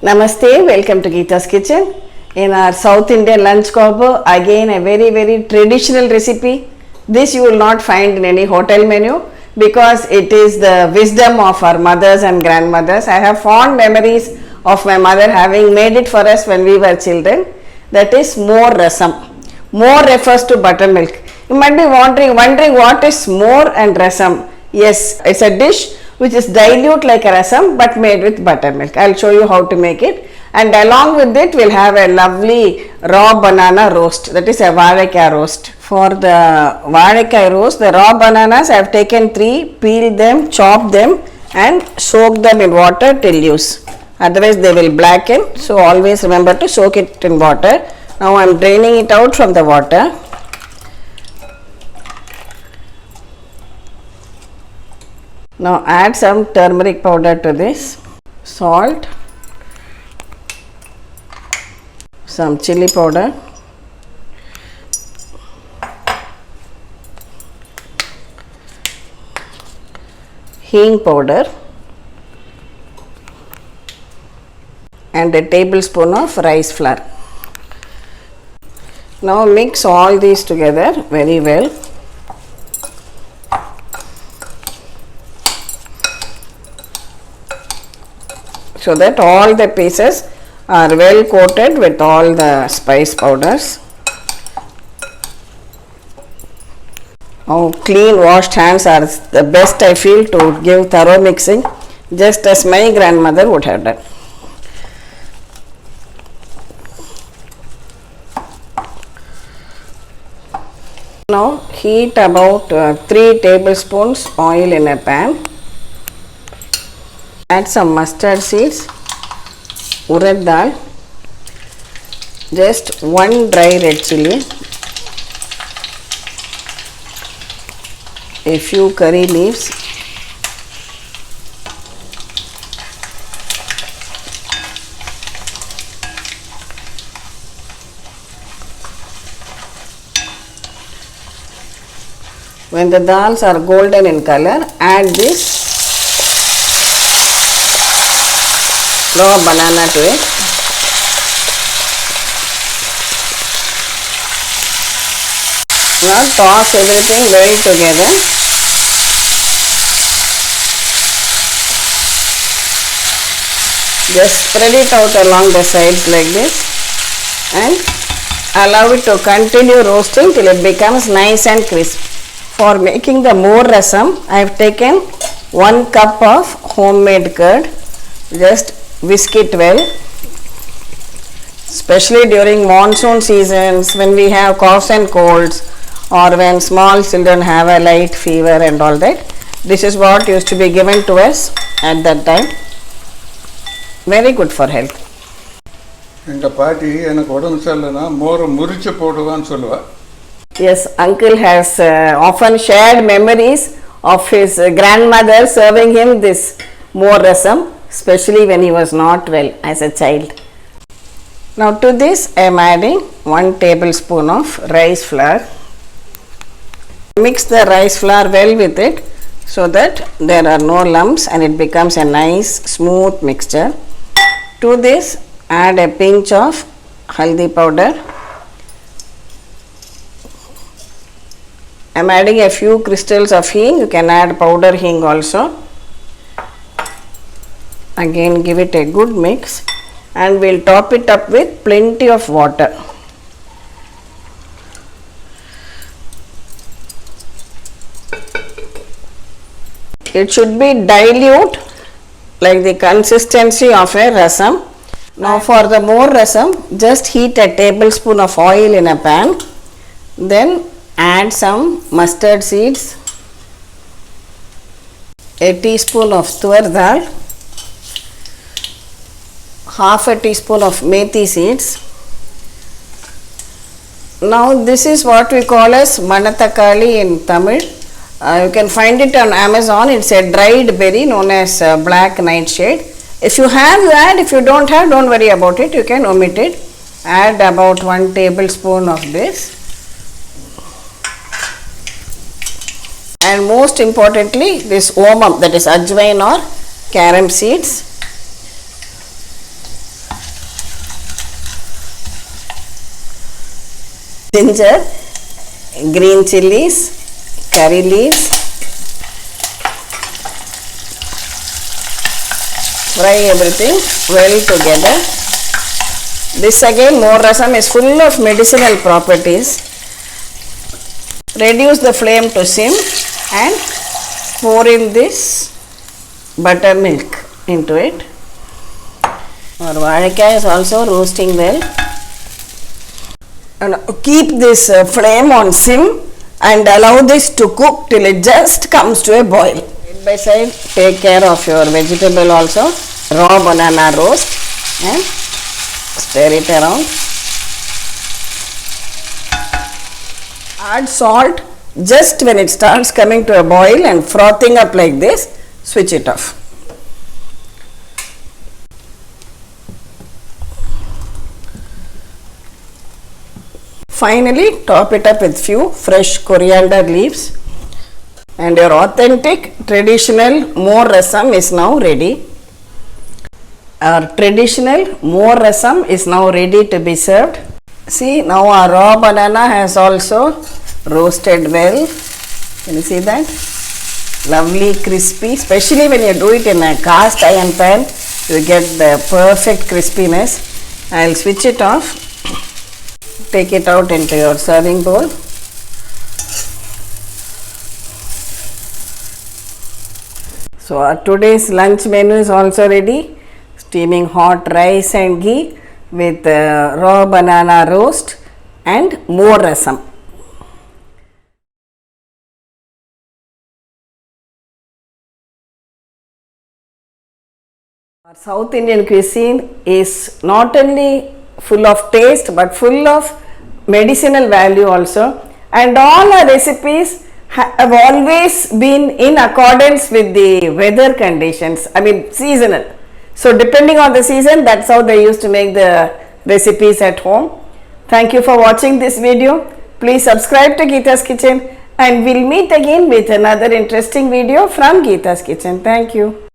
Namaste, welcome to Gitaskitchen. In our South Indian lunch combo, again a very traditional recipe. This you will not find in any hotel menu because it is the wisdom of our mothers and grandmothers. I have fond memories of my mother having made it for us when we were children. That is MorRasam. More refers to buttermilk. You might be wondering what is more and rasam. Yes, it's a dish which is dilute like a rasam but made with buttermilk. I will show you how to make it, and along with it we will have a lovely raw banana roast, that is a Vazhaikai roast. For the Vazhaikai roast, the raw bananas I have taken 3, peeled them, chopped them and soaked them in water till use. Otherwise they will blacken, so always remember to soak it in water. Now I am draining it out from the water. Now add some turmeric powder to this, salt, some chilli powder, hing powder and a tablespoon of rice flour. Now mix all these together very well. So that all the pieces are well coated with all the spice powders. Oh, clean washed hands are the best, I feel, to give thorough mixing, just as my grandmother would have done. Now heat about 3 tablespoons oil in a pan. Add some mustard seeds, urad dal, just 1 dry red chilli, a few curry leaves, when the dals are golden in color, add this raw banana to it. Now toss everything well together. Just spread it out along the sides like this and allow it to continue roasting till it becomes nice and crisp. For making the MorRasam, I have taken 1 cup of homemade curd. Just whisk it well, especially during monsoon seasons when we have coughs and colds, or when small children have a light fever and all that. This is what used to be given to us at that time. Very good for health. எங்கள் பாட்டி எனக்கு உடம்பு சரியில்லைன்னா மோர் முறிச்சு போடுவான்னு சொல்லுவா. Yes, uncle has often shared memories of his grandmother serving him this MorRasam, especially when he was not well as a child. Now to this I am adding 1 tablespoon of rice flour. Mix the rice flour well with it so that there are no lumps and it becomes a nice smooth mixture. To this add a pinch of haldi powder. I am adding a few crystals of hing. You can add powder hing also. Again give it a good mix and we will top it up with plenty of water. It should be dilute like the consistency of a rasam. Now for the MorRasam, just heat a tablespoon of oil in a pan, then add some mustard seeds, a teaspoon of tubar dal, half a teaspoon of methi seeds. Now this is what we call as Manathakali in Tamil. You can find it on Amazon. It's a dried berry known as black nightshade. If you have, you add. If you don't have, don't worry about it. You can omit it. Add about 1 tablespoon of this. And most importantly, this omam, that is Ajwain or Carom seeds. ginger, green chillies, curry leaves. Fry everything well together. This again, MorRasam is full of medicinal properties. Reduce the flame to sim and pour in this buttermilk into it. Our Vazhaikai is also roasting well. And keep this flame on sim and allow this to cook till it just comes to a boil. Side by side, take care of your vegetable also. Raw banana roast and stir it around. Add salt just when it starts coming to a boil and frothing up like this. Switch it off. Finally, top it up with few fresh coriander leaves, and your authentic traditional MorRasam is now ready. Our traditional MorRasam is now ready to be served. See, now our raw banana has also roasted well. Can you see that? Lovely crispy, especially when you do it in a cast iron pan, you get the perfect crispiness. I'll switch it off. Take it out into your serving bowl. So our today's lunch menu is also ready. Steaming hot rice and ghee with raw banana roast and MorRasam. Our South Indian cuisine is not only full of taste but full of medicinal value also, and all our recipes have always been in accordance with the weather conditions, seasonal. So depending on the season, that's how they used to make the recipes at home. Thank you for watching this video. Please subscribe to Gita's Kitchen and we'll meet again with another interesting video from Gita's Kitchen. Thank you.